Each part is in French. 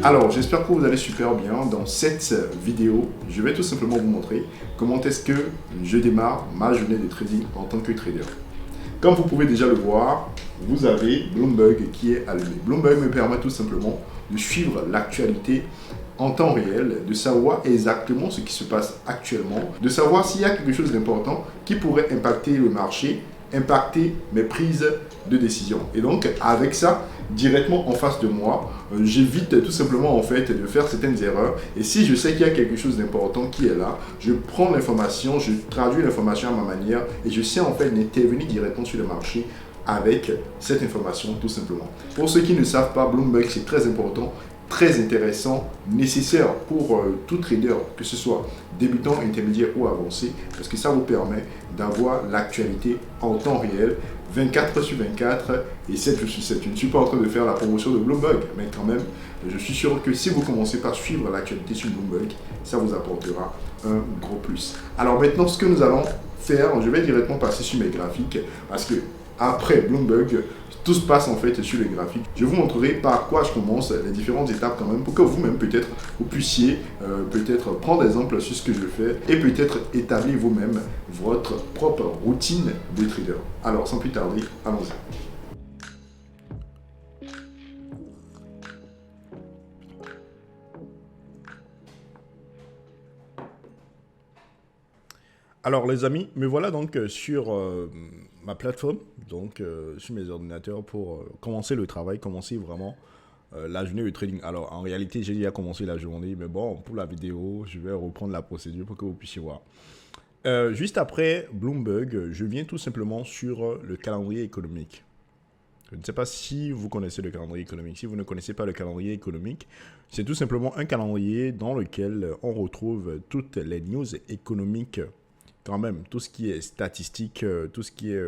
Alors, j'espère que vous allez super bien. Dans cette vidéo, je vais tout simplement vous montrer comment est-ce que je démarre ma journée de trading en tant que trader. Comme vous pouvez déjà le voir, vous avez Bloomberg qui est allumé. Bloomberg me permet tout simplement de suivre l'actualité en temps réel, de savoir exactement ce qui se passe actuellement, de savoir s'il y a quelque chose d'important qui pourrait impacter le marché, impacter mes prises de décision. Et donc, avec ça, directement en face de moi, j'évite tout simplement en fait de faire certaines erreurs. Et si je sais qu'il y a quelque chose d'important qui est là, je prends l'information, je traduis l'information à ma manière et je sais en fait d'intervenir directement sur le marché avec cette information tout simplement. Pour ceux qui ne savent pas, Bloomberg c'est très important, très intéressant, nécessaire pour tout trader, que ce soit débutant, intermédiaire ou avancé, parce que ça vous permet d'avoir l'actualité en temps réel, 24 heures sur 24 et 7 jours sur 7. Je ne suis pas en train de faire la promotion de Bloomberg, mais quand même, je suis sûr que si vous commencez par suivre l'actualité sur Bloomberg, ça vous apportera un gros plus. Alors maintenant, ce que nous allons faire, je vais directement passer sur mes graphiques, parce que après Bloomberg, tout se passe en fait sur les graphiques. Je vous montrerai par quoi je commence, les différentes étapes quand même, pour que vous-même peut-être vous puissiez peut-être prendre exemple sur ce que je fais et peut-être établir vous-même votre propre routine de trader. Alors sans plus tarder, allons-y. Alors les amis, me voilà donc sur ma plateforme, donc sur mes ordinateurs pour commencer le travail, commencer vraiment la journée de trading. Alors en réalité, j'ai déjà commencé la journée, mais bon, pour la vidéo, je vais reprendre la procédure pour que vous puissiez voir. Juste après Bloomberg, je viens tout simplement sur le calendrier économique. Je ne sais pas si vous connaissez le calendrier économique. Si vous ne connaissez pas le calendrier économique, c'est tout simplement un calendrier dans lequel on retrouve toutes les news économiques quand même, tout ce qui est statistique, tout ce qui est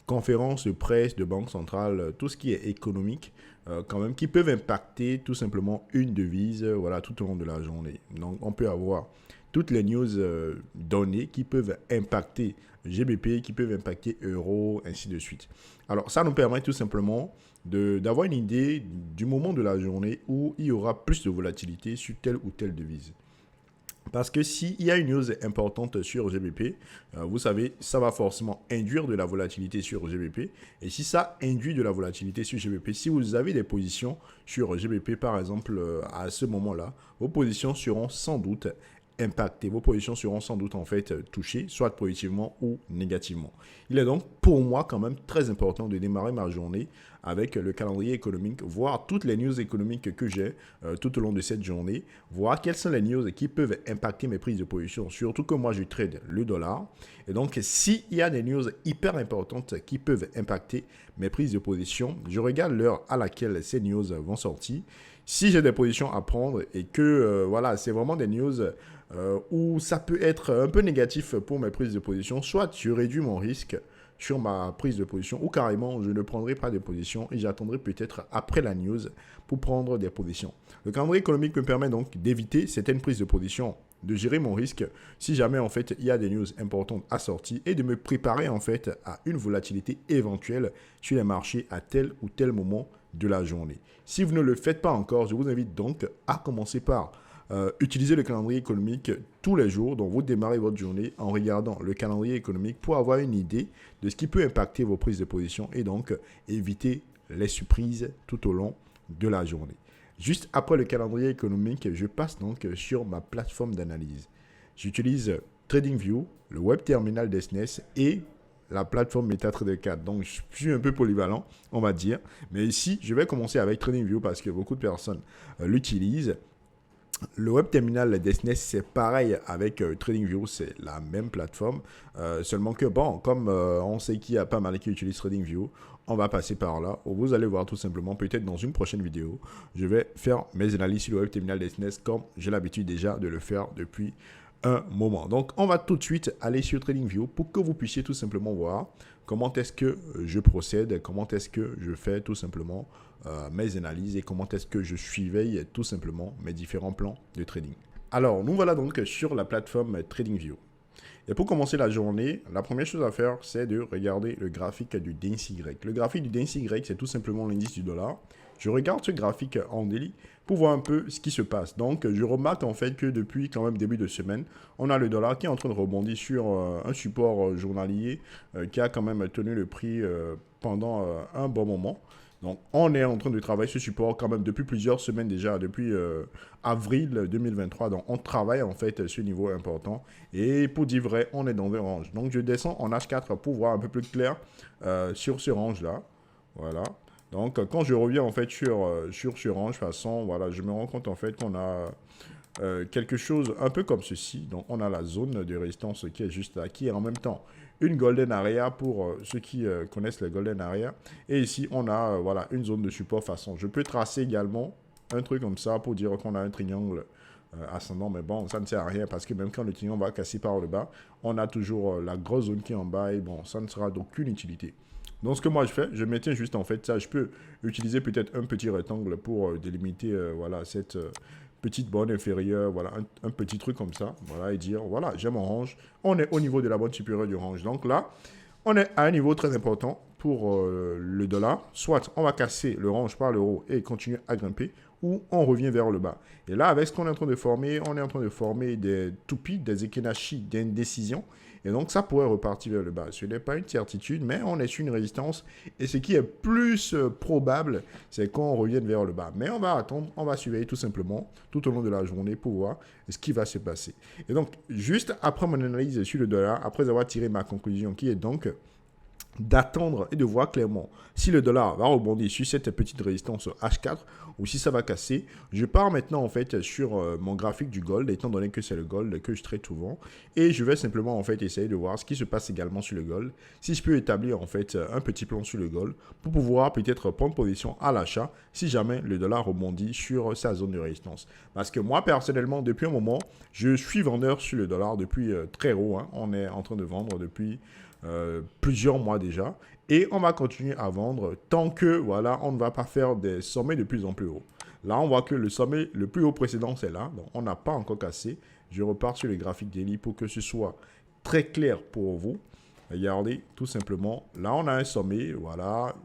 conférence de presse, de banque centrale, tout ce qui est économique, quand même, qui peuvent impacter tout simplement une devise, voilà, tout au long de la journée. Donc, on peut avoir toutes les news données qui peuvent impacter GBP, qui peuvent impacter euro, ainsi de suite. Alors, ça nous permet tout simplement d'avoir une idée du moment de la journée où il y aura plus de volatilité sur telle ou telle devise. Parce que s'il y a une news importante sur GBP, vous savez, ça va forcément induire de la volatilité sur GBP. Et si ça induit de la volatilité sur GBP, si vous avez des positions sur GBP, par exemple, à ce moment-là, vos positions seront sans doute impactées. Vos positions seront sans doute en fait touchées, soit positivement ou négativement. Il est donc pour moi quand même très important de démarrer ma journée avec le calendrier économique, voir toutes les news économiques que j'ai tout au long de cette journée, voir quelles sont les news qui peuvent impacter mes prises de position, surtout que moi je trade le dollar. Et donc s'il y a des news hyper importantes qui peuvent impacter mes prises de position, je regarde l'heure à laquelle ces news vont sortir. Si j'ai des positions à prendre et que voilà, c'est vraiment des news où ça peut être un peu négatif pour mes prises de position, soit je réduis mon risque sur ma prise de position ou carrément je ne prendrai pas de position et j'attendrai peut-être après la news pour prendre des positions. Le calendrier économique me permet donc d'éviter certaines prises de position, de gérer mon risque si jamais en fait il y a des news importantes à sortir et de me préparer en fait à une volatilité éventuelle sur les marchés à tel ou tel moment de la journée. Si vous ne le faites pas encore, je vous invite donc à commencer par utilisez le calendrier économique tous les jours. Donc, vous démarrez votre journée en regardant le calendrier économique pour avoir une idée de ce qui peut impacter vos prises de position et donc éviter les surprises tout au long de la journée. Juste après le calendrier économique, je passe donc sur ma plateforme d'analyse. J'utilise TradingView, le web terminal d'Esnes et la plateforme MetaTrader 4. Donc, je suis un peu polyvalent, on va dire. Mais ici, je vais commencer avec TradingView parce que beaucoup de personnes l'utilisent. Le web terminal d'Esnes, c'est pareil avec TradingView, c'est la même plateforme. Seulement que, bon, comme on sait qu'il y a pas mal qui utilisent TradingView, on va passer par là. Vous allez voir tout simplement, peut-être dans une prochaine vidéo, je vais faire mes analyses sur le web terminal d'Esnes comme j'ai l'habitude déjà de le faire depuis un moment. Donc, on va tout de suite aller sur TradingView pour que vous puissiez tout simplement voir comment est-ce que je procède, comment est-ce que je fais tout simplement mes analyses et comment est-ce que je surveille tout simplement mes différents plans de trading. Alors, nous voilà donc sur la plateforme TradingView. Et pour commencer la journée, la première chose à faire, c'est de regarder le graphique du DXY. Le graphique du DXY, c'est tout simplement l'indice du dollar. je regarde ce graphique en daily pour voir un peu ce qui se passe. Donc, je remarque en fait que depuis quand même début de semaine, on a le dollar qui est en train de rebondir sur un support journalier qui a quand même tenu le prix pendant un bon moment. Donc, on est en train de travailler ce support quand même depuis plusieurs semaines déjà, depuis avril 2023. Donc, on travaille en fait ce niveau important. Et pour dire vrai, on est dans un range. Donc, je descends en H4 pour voir un peu plus clair sur ce range-là. Voilà. Donc, quand je reviens en fait sur ce range, de toute façon, voilà, je me rends compte en fait qu'on a quelque chose un peu comme ceci. Donc, on a la zone de résistance qui est juste là, qui est en même temps une golden area pour ceux qui connaissent les golden area. Et ici, on a voilà, une zone de support façon. Je peux tracer également un truc comme ça pour dire qu'on a un triangle ascendant. Mais bon, ça ne sert à rien parce que même quand le triangle va casser par le bas, on a toujours la grosse zone qui est en bas et bon, ça ne sera d'aucune utilité. Donc, ce que moi je fais, je maintiens juste en fait ça. Je peux utiliser peut-être un petit rectangle pour délimiter voilà, cette petite borne inférieure, voilà, un petit truc comme ça, voilà, et dire, voilà, j'ai mon range, on est au niveau de la borne supérieure du range. Donc là, on est à un niveau très important pour le dollar. Soit on va casser le range par l'euro et continuer à grimper, ou on revient vers le bas. Et là, avec ce qu'on est en train de former, on est en train de former des toupies, des ekenashi, des indécisions. Et donc, ça pourrait repartir vers le bas. Ce n'est pas une certitude, mais on est sur une résistance. Et ce qui est plus probable, c'est qu'on revienne vers le bas. Mais on va attendre, on va surveiller tout simplement tout au long de la journée pour voir ce qui va se passer. Et donc, juste après mon analyse sur le dollar, après avoir tiré ma conclusion, qui est donc d'attendre et de voir clairement si le dollar va rebondir sur cette petite résistance H4 ou si ça va casser. Je pars maintenant en fait sur mon graphique du gold, étant donné que c'est le gold que je traite souvent, et je vais simplement en fait essayer de voir ce qui se passe également sur le gold, si je peux établir en fait un petit plan sur le gold pour pouvoir peut-être prendre position à l'achat si jamais le dollar rebondit sur sa zone de résistance. Parce que moi personnellement, depuis un moment, je suis vendeur sur le dollar depuis très haut, hein. On est en train de vendre depuis plusieurs mois déjà, et on va continuer à vendre tant que voilà, on ne va pas faire des sommets de plus en plus haut. Là, on voit que le sommet le plus haut précédent, c'est là, donc on n'a pas encore cassé. Je repars sur les graphiques daily pour que ce soit très clair pour vous. Regardez, tout simplement, là, on a un sommet, voilà.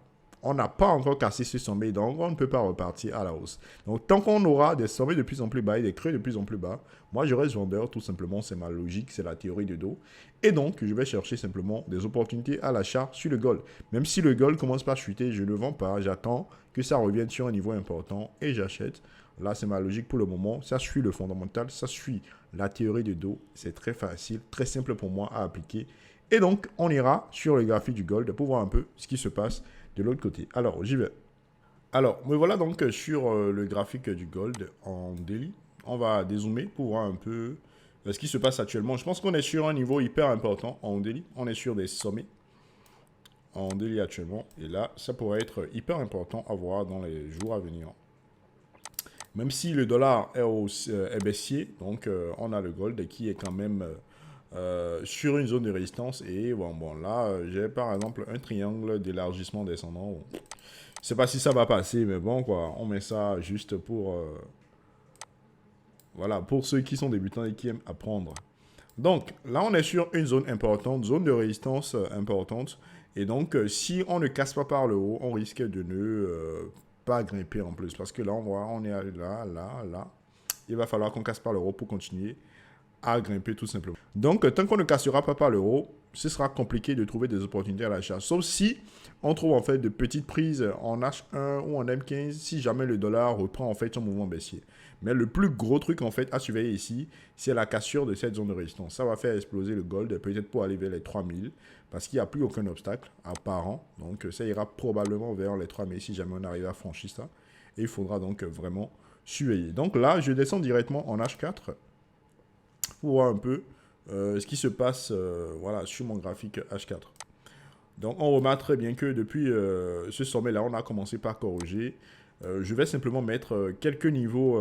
On n'a pas encore cassé ce sommet, donc on ne peut pas repartir à la hausse. Donc, tant qu'on aura des sommets de plus en plus bas et des creux de plus en plus bas, moi, je reste vendeur, tout simplement, c'est ma logique, c'est la théorie de dos. Et donc, je vais chercher simplement des opportunités à l'achat sur le gold. Même si le gold commence par chuter, je ne le vends pas, j'attends que ça revienne sur un niveau important et j'achète. Là, c'est ma logique pour le moment. Ça suit le fondamental, ça suit la théorie de dos. C'est très facile, très simple pour moi à appliquer. Et donc, on ira sur le graphique du gold pour voir un peu ce qui se passe de l'autre côté. Alors, j'y vais. Alors, me voilà donc sur le graphique du gold en daily. On va dézoomer pour voir un peu ce qui se passe actuellement. Je pense qu'on est sur un niveau hyper important en daily. On est sur des sommets en daily actuellement. Et là, ça pourrait être hyper important à voir dans les jours à venir. Même si le dollar est baissier, donc on a le gold qui est quand même sur une zone de résistance. Et bon là, j'ai par exemple un triangle d'élargissement descendant. Je ne sais pas si ça va passer, mais bon, quoi, on met ça juste pour, voilà, pour ceux qui sont débutants et qui aiment apprendre. Donc, là, on est sur une zone importante, zone de résistance importante. Et donc, si on ne casse pas par le haut, on risque de ne pas grimper en plus. Parce que là, on voit, on est là. Il va falloir qu'on casse par le haut pour continuer à grimper tout simplement. Donc, tant qu'on ne cassera pas par le haut, ce sera compliqué de trouver des opportunités à l'achat. Sauf si on trouve en fait de petites prises en H1 ou en M15 si jamais le dollar reprend en fait son mouvement baissier. Mais le plus gros truc en fait à surveiller ici, c'est la cassure de cette zone de résistance. Ça va faire exploser le gold peut-être pour aller vers les 3000 parce qu'il n'y a plus aucun obstacle apparent. Donc ça ira probablement vers les 3000 si jamais on arrive à franchir ça. Et il faudra donc vraiment surveiller. Donc là, je descends directement en H4 pour voir un peu ce qui se passe voilà, sur mon graphique H4. Donc, on remarque très bien que depuis ce sommet-là, on a commencé par corriger. Je vais simplement mettre quelques niveaux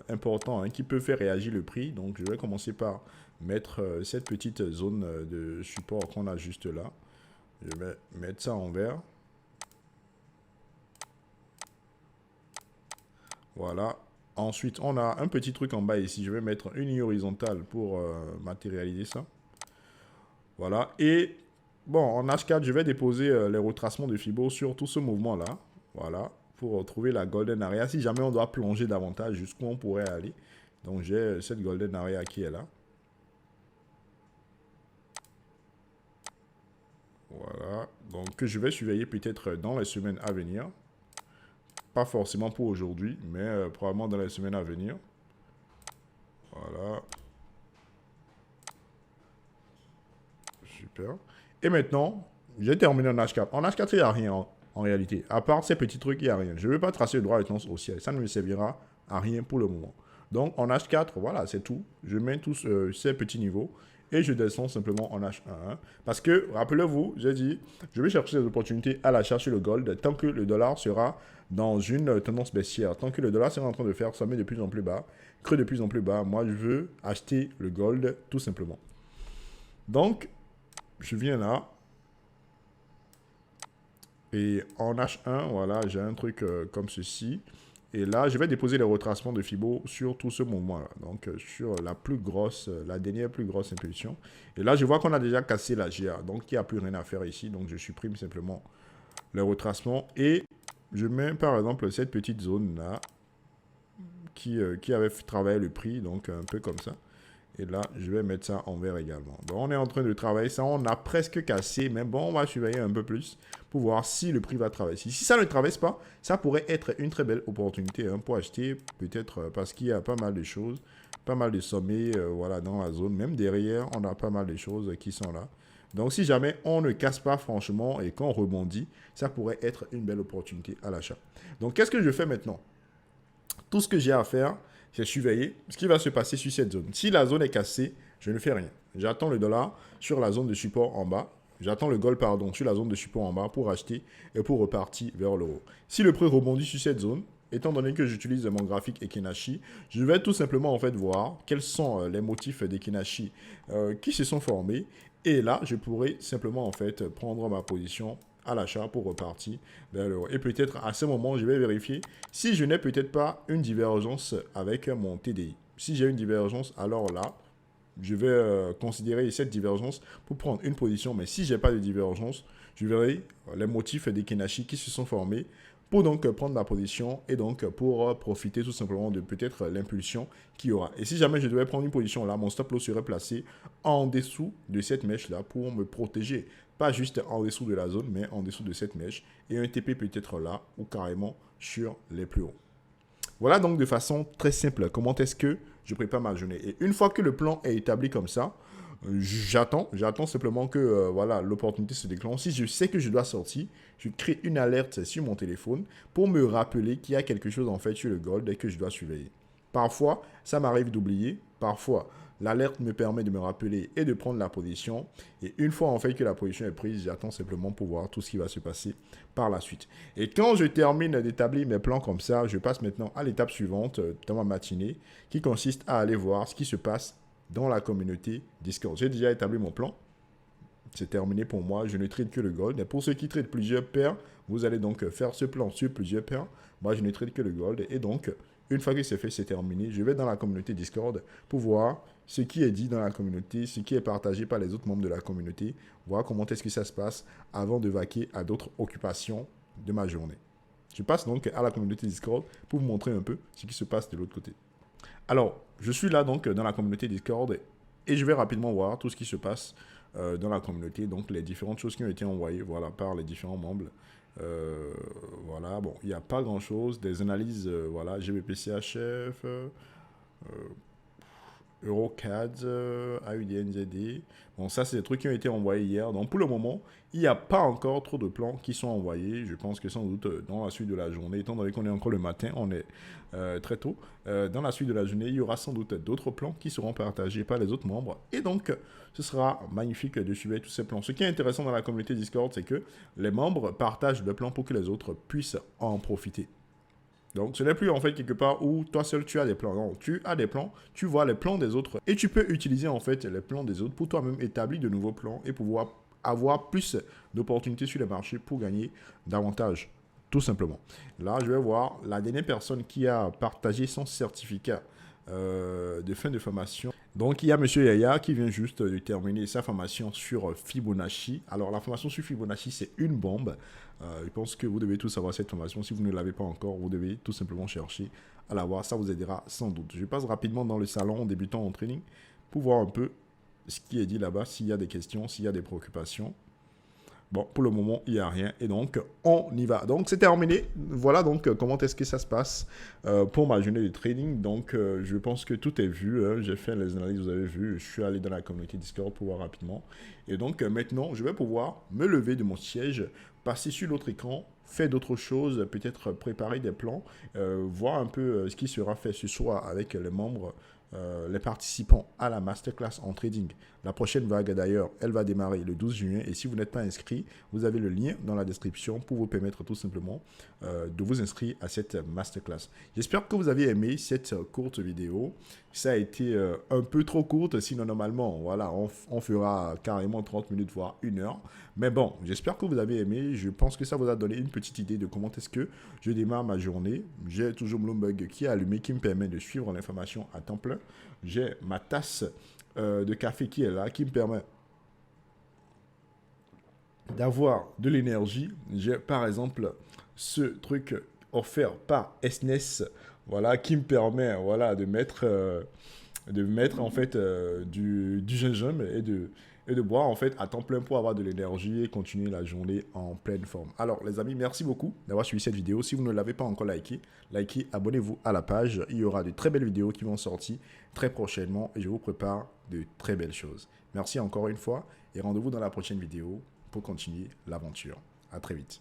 importants qui peuvent faire réagir le prix. Donc, je vais commencer par mettre cette petite zone de support qu'on a juste là. Je vais mettre ça en vert. Voilà. Ensuite, on a un petit truc en bas ici. Je vais mettre une ligne horizontale pour matérialiser ça. Voilà. Et bon, en H4, je vais déposer les retracements de Fibo sur tout ce mouvement-là. Voilà. pour trouver la Golden Area. Si jamais on doit plonger davantage, jusqu'où on pourrait aller. Donc, j'ai cette Golden Area qui est là. Voilà. Donc, que je vais surveiller peut-être dans les semaines à venir. Pas forcément pour aujourd'hui, mais probablement dans les semaines à venir. Voilà. Super. Et maintenant, j'ai terminé en H4. En H4, il n'y a rien en réalité. À part ces petits trucs, il n'y a rien. Je ne vais pas tracer le droit de tendance haussière. Ça ne me servira à rien pour le moment. Donc, en H4, voilà, c'est tout. Je mets tous ces petits niveaux et je descends simplement en H1. Parce que, rappelez-vous, j'ai dit, je vais chercher des opportunités à l'achat sur le gold tant que le dollar sera dans une tendance baissière. Tant que le dollar sera en train de faire sommet de plus en plus bas, creux de plus en plus bas, moi, je veux acheter le gold tout simplement. Donc, je viens là. Et en H1, voilà, j'ai un truc comme ceci. Et là, je vais déposer les retracements de Fibo sur tout ce mouvement-là. Donc, sur la plus grosse, la dernière plus grosse impulsion. Et là, je vois qu'on a déjà cassé la GA. Donc, il n'y a plus rien à faire ici. Donc, je supprime simplement les retracements. Et je mets, par exemple, cette petite zone-là qui avait travaillé le prix. Donc, un peu comme ça. Et là, je vais mettre ça en vert également. Donc, on est en train de travailler ça. On a presque cassé. Mais bon, on va surveiller un peu plus pour voir si le prix va traverser. Si ça ne traverse pas, ça pourrait être une très belle opportunité pour acheter. Peut-être parce qu'il y a pas mal de choses. Pas mal de sommets voilà, dans la zone. Même derrière, on a pas mal de choses qui sont là. Donc, si jamais on ne casse pas franchement et qu'on rebondit, ça pourrait être une belle opportunité à l'achat. Donc, qu'est-ce que je fais maintenant? Tout ce que j'ai à faire, c'est surveiller ce qui va se passer sur cette zone. Si la zone est cassée, je ne fais rien. J'attends le dollar sur la zone de support en bas. J'attends le gold, pardon, sur la zone de support en bas pour acheter et pour repartir vers le haut. Si le prix rebondit sur cette zone, étant donné que j'utilise mon graphique Ekinashi, je vais tout simplement en fait voir quels sont les motifs d'Ekinashi qui se sont formés. Et là, je pourrais simplement en fait prendre ma position à l'achat pour repartir vers le haut. Et peut-être à ce moment, je vais vérifier si je n'ai peut-être pas une divergence avec mon TDI. Si j'ai une divergence, alors là, je vais considérer cette divergence pour prendre une position. Mais si je n'ai pas de divergence, je verrai les motifs des Kenashi qui se sont formés pour donc prendre ma position et donc pour profiter tout simplement de peut-être l'impulsion qu'il y aura. Et si jamais je devais prendre une position là, mon stop loss serait placé en dessous de cette mèche là pour me protéger. Pas juste en dessous de la zone, mais en dessous de cette mèche. Et un TP peut être là ou carrément sur les plus hauts. Voilà donc de façon très simple comment est-ce que je prépare ma journée. Et une fois que le plan est établi comme ça, j'attends simplement que voilà, l'opportunité se déclenche. Si je sais que je dois sortir, je crée une alerte sur mon téléphone pour me rappeler qu'il y a quelque chose en fait sur le gold et que je dois surveiller. Parfois, ça m'arrive d'oublier. Parfois, l'alerte me permet de me rappeler et de prendre la position. Et une fois en fait que la position est prise, j'attends simplement pour voir tout ce qui va se passer par la suite. Et quand je termine d'établir mes plans comme ça, je passe maintenant à l'étape suivante dans ma matinée qui consiste à aller voir ce qui se passe dans la communauté Discord. J'ai déjà établi mon plan. C'est terminé pour moi. Je ne trade que le gold. Et pour ceux qui tradent plusieurs paires, vous allez donc faire ce plan sur plusieurs paires. Moi, je ne trade que le gold. Et donc, une fois que c'est fait, c'est terminé. Je vais dans la communauté Discord pour voir ce qui est dit dans la communauté, ce qui est partagé par les autres membres de la communauté, voir comment est-ce que ça se passe avant de vaquer à d'autres occupations de ma journée. Je passe donc à la communauté Discord pour vous montrer un peu ce qui se passe de l'autre côté. Alors, je suis là donc dans la communauté Discord et je vais rapidement voir tout ce qui se passe dans la communauté, donc les différentes choses qui ont été envoyées voilà, par les différents membres. Voilà, bon, il n'y a pas grand-chose. Des analyses, voilà, GBP-CHF, EuroCAD, AUDNZD. Bon, ça, c'est des trucs qui ont été envoyés hier. Donc, pour le moment, il n'y a pas encore trop de plans qui sont envoyés. Je pense que sans doute, dans la suite de la journée, étant donné qu'on est encore le matin, on est très tôt, dans la suite de la journée, il y aura sans doute d'autres plans qui seront partagés par les autres membres. Et donc, ce sera magnifique de suivre tous ces plans. Ce qui est intéressant dans la communauté Discord, c'est que les membres partagent le plan pour que les autres puissent en profiter. Donc, ce n'est plus en fait quelque part où toi seul tu as des plans. Non, tu as des plans, tu vois les plans des autres et tu peux utiliser en fait les plans des autres pour toi-même établir de nouveaux plans et pouvoir avoir plus d'opportunités sur les marchés pour gagner davantage, tout simplement. Là, je vais voir la dernière personne qui a partagé son certificat de fin de formation. Donc, il y a Monsieur Yaya qui vient juste de terminer sa formation sur Fibonacci. Alors, la formation sur Fibonacci, c'est une bombe. Je pense que vous devez tous savoir cette formation. Si vous ne l'avez pas encore, vous devez tout simplement chercher à la voir. Ça vous aidera sans doute. Je passe rapidement dans le salon débutant en training pour voir un peu ce qui est dit là-bas, s'il y a des questions, s'il y a des préoccupations. Bon, pour le moment, il n'y a rien. Et donc, on y va. Donc, c'est terminé. Voilà donc comment est-ce que ça se passe pour ma journée de trading. Donc, je pense que tout est vu. Hein. J'ai fait les analyses, vous avez vu. Je suis allé dans la communauté Discord pour voir rapidement. Et donc, maintenant, je vais pouvoir me lever de mon siège, passer sur l'autre écran, faire d'autres choses, peut-être préparer des plans, voir un peu ce qui sera fait ce soir avec les membres, les participants à la masterclass en trading. La prochaine vague d'ailleurs, elle va démarrer le 12 juin et si vous n'êtes pas inscrit, vous avez le lien dans la description pour vous permettre tout simplement de vous inscrire à cette masterclass. J'espère que vous avez aimé cette courte vidéo. Ça a été un peu trop courte, sinon normalement, voilà, on fera carrément 30 minutes, voire 1 heure. Mais bon, j'espère que vous avez aimé. Je pense que ça vous a donné une petite idée de comment est-ce que je démarre ma journée. J'ai toujours Bloomberg qui est allumé, qui me permet de suivre l'information à temps plein. J'ai ma tasse de café qui est là, qui me permet d'avoir de l'énergie. J'ai par exemple ce truc offert par SNES, voilà, qui me permet voilà, de mettre en fait du gingembre et de boire en fait à temps plein pour avoir de l'énergie et continuer la journée en pleine forme. Alors les amis, merci beaucoup d'avoir suivi cette vidéo. Si vous ne l'avez pas encore likez, abonnez-vous à la page. Il y aura de très belles vidéos qui vont sortir très prochainement et je vous prépare de très belles choses. Merci encore une fois et rendez-vous dans la prochaine vidéo pour continuer l'aventure. À très vite.